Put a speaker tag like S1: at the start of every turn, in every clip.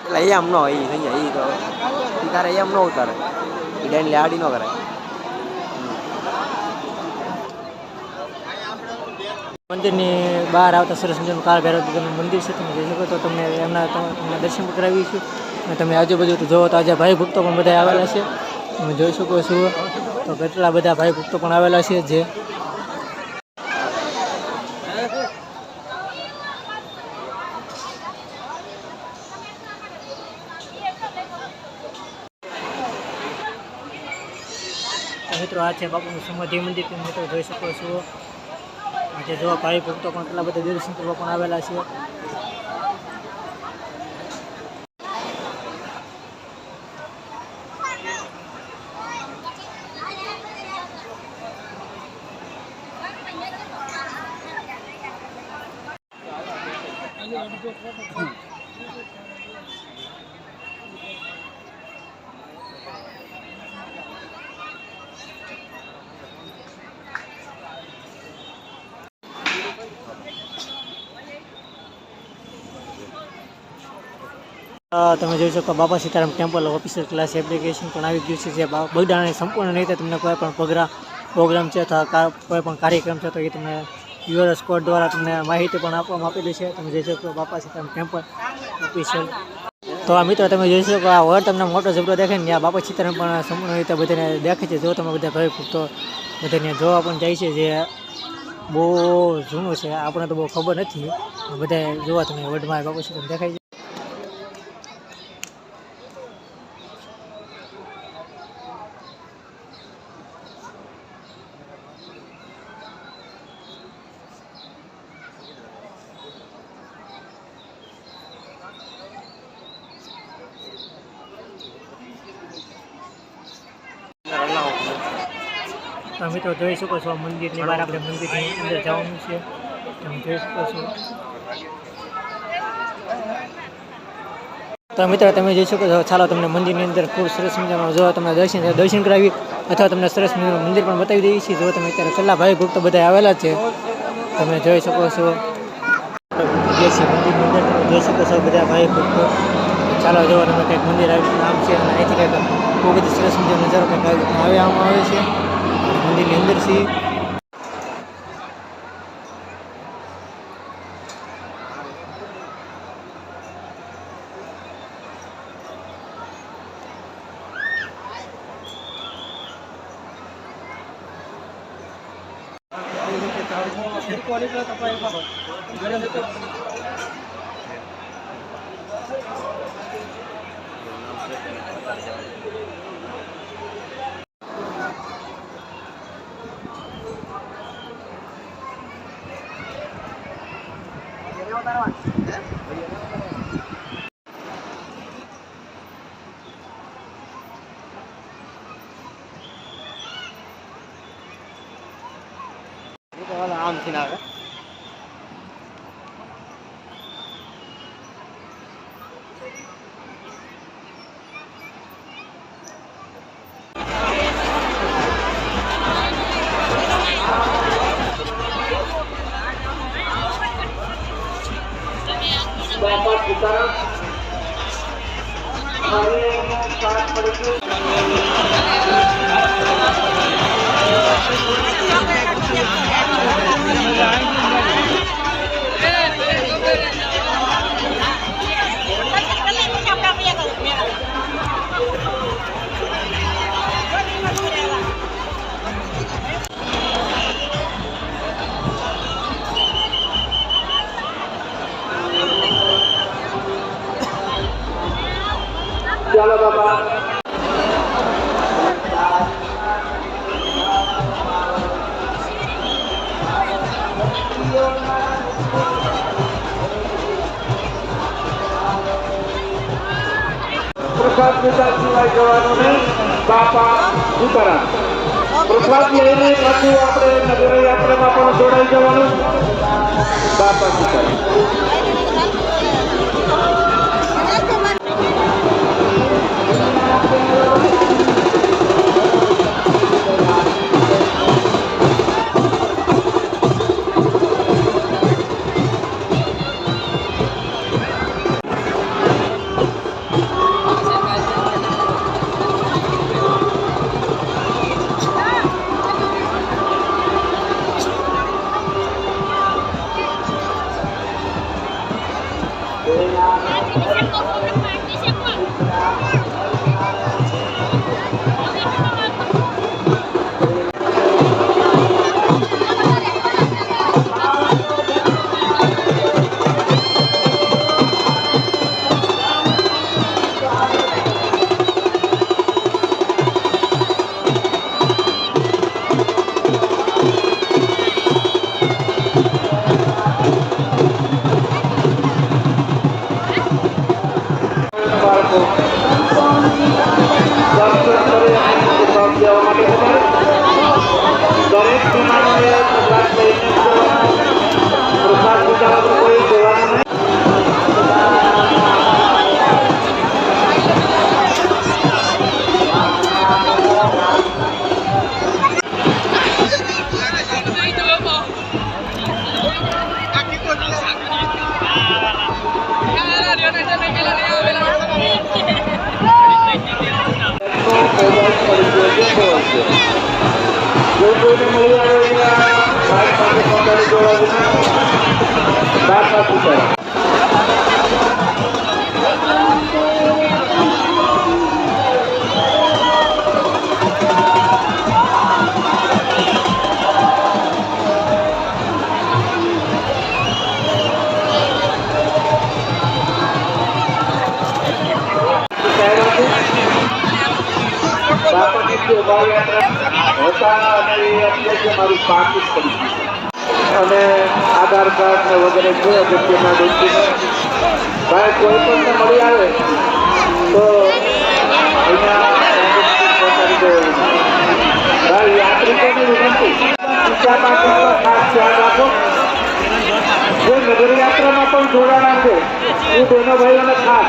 S1: એટલે એમ ન હોય થઈ જાય એ તો તારે એમ ન ઉતારે એ ડાઈન આડી ન કરાય.
S2: મંદિરની બહાર આવતા સરસ મજાનું કાળભૈરવ તમે મંદિર છે, તમે જોઈ શકો તો તમને તમને દર્શન કરાવીશું. અને તમે આજુબાજુ જોવો તો આજે ભાઈ ભક્તો પણ બધા આવેલા છે, તમે જોઈ શકો છો. તો કેટલા બધા ભાઈ ભક્તો પણ આવેલા છે જે મિત્રો આ છે બાપુનું સમાધિ મંદિર, તમે મિત્રો જોઈ શકો છો. આજે જો ભાઈ ભક્તો પણ કેટલા બધા દર્શન કરવા પણ આવેલા છે. તમે જોઈ શકો બાપા Sitaram temple official class application પણ આવી ગયું છે, જે બગડાણાની સંપૂર્ણ રીતે તમને કોઈ પણ પ્રોગ્રામ છે અથવા કોઈ પણ કાર્યક્રમ છે તો એ તમને QR કોડ દ્વારા તમને માહિતી પણ આપવામાં આપેલી છે. તમે જોઈ શકો બાપા સીતારામ ટેમ્પલ ઓફિશિયલ. તો આ મિત્રો તમે જોઈ શકો આ વર્ડ તમને મોટો ઝબડો દેખાય ને, આ બાપા સીતારામ પણ સંપૂર્ણ રીતે બધાને દેખાય છે. જો તમે બધા ભાઈ ભક્તો બધાને જોવા પણ જાય છે, જે બહુ જૂનું છે, આપણે તો બહુ ખબર નથી. બધા જોવા તમે વર્ડમાં બાપા સીતારામ દેખાય છે. મિત્રો જોઈ શકો છો મંદિરની બહાર આપણે મંદિરની અંદર જવાનું છે, તમે જોઈ શકો છો. તો મિત્રો તમે જોઈ શકો છો, ચાલો તમને મંદિરની અંદર ખૂબ સરસ મજાનો જો તમને દર્શન કરાવી અથવા તમને સરસ મજાનું મંદિર પણ બતાવી દઈએ છીએ. જો તમે અત્યારે કેટલા ભાઈ ભક્તો બધા આવેલા છે, તમે જોઈ શકો છો. મંદિરની અંદર તમે જોઈ શકો છો બધા ભાઈ ભક્તો. ચાલો જો તમે કંઈક મંદિર નામ છે અને અહીંથી કંઈક બહુ બધી સરસ મજાનો નજારો કંઈક આવવામાં આવે છે મંદિરની અંદર છે. આમથી ના આવે.
S3: બાપા સીતારામ ચાલો બાબા પ્રસાદ લીધા સિવાય જવાનું નહીં. બાપા સીતારામ પ્રસાદ લઈને પાછું આપણે નગર યાત્રામાં પણ જોડાઈ જવાનું. બાપા સીતારામ. બાળકો દર્શન કરી અને પ્રસાદ લેવા માટે તમારે દરેક મહેમાનોને પ્રસાદ લઈને પ્રસાદ વિચારવાનું કોઈ દેવાનું નહીં. જો કોઈને મળી આવે અહીંયા ભાઈ પાસે કોન્ટેક્ટ જોડાવીને બાપા સીતારામ. બાપાની શોભાયાત્રા હતા અને એ એટલે કે મારું પાકીટ પડી ગયું અને આધાર કાર્ડ ને વગેરે છે અગત્યના ડોક્યુમેન્ટ. ભાઈ કોઈ પણને મળી આવે તો અહીંયા પહોંચાડી દેવું. ભાઈ યાત્રિકોની વિનંતી બીજા પાકીટમાં ખાસ ધ્યાન રાખો. જે નગરયાત્રામાં પણ જોડાણા છે એ બહેનો ભાઈઓને ખાસ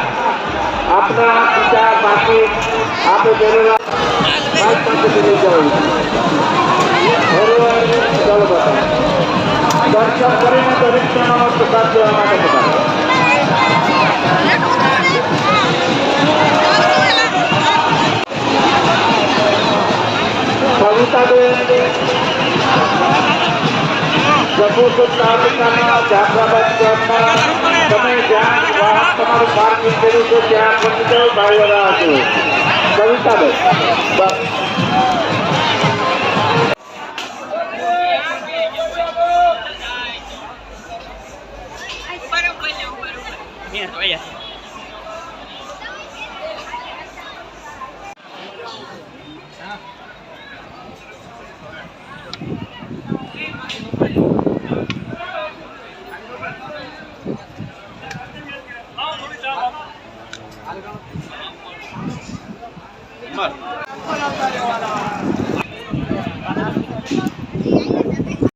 S3: આપના બીજા પાકીટ આપે બેરેલા બાઇક પાસેથી લઈ જવાનું. ચાલો બાપા દર્શન કરીને દરેક જણાનો પ્રસાદ લેવા માટે બધા કવિતાબેન જંબુસર તાલુકાના જાફરાબાદ ગામમાં તમે જ્યાં વાહન તમારું પાર્કિંગ કર્યું છે ત્યાં પહોંચી જાઓ. ભાઈઓ રાહ જુઓ. કવિતાબેન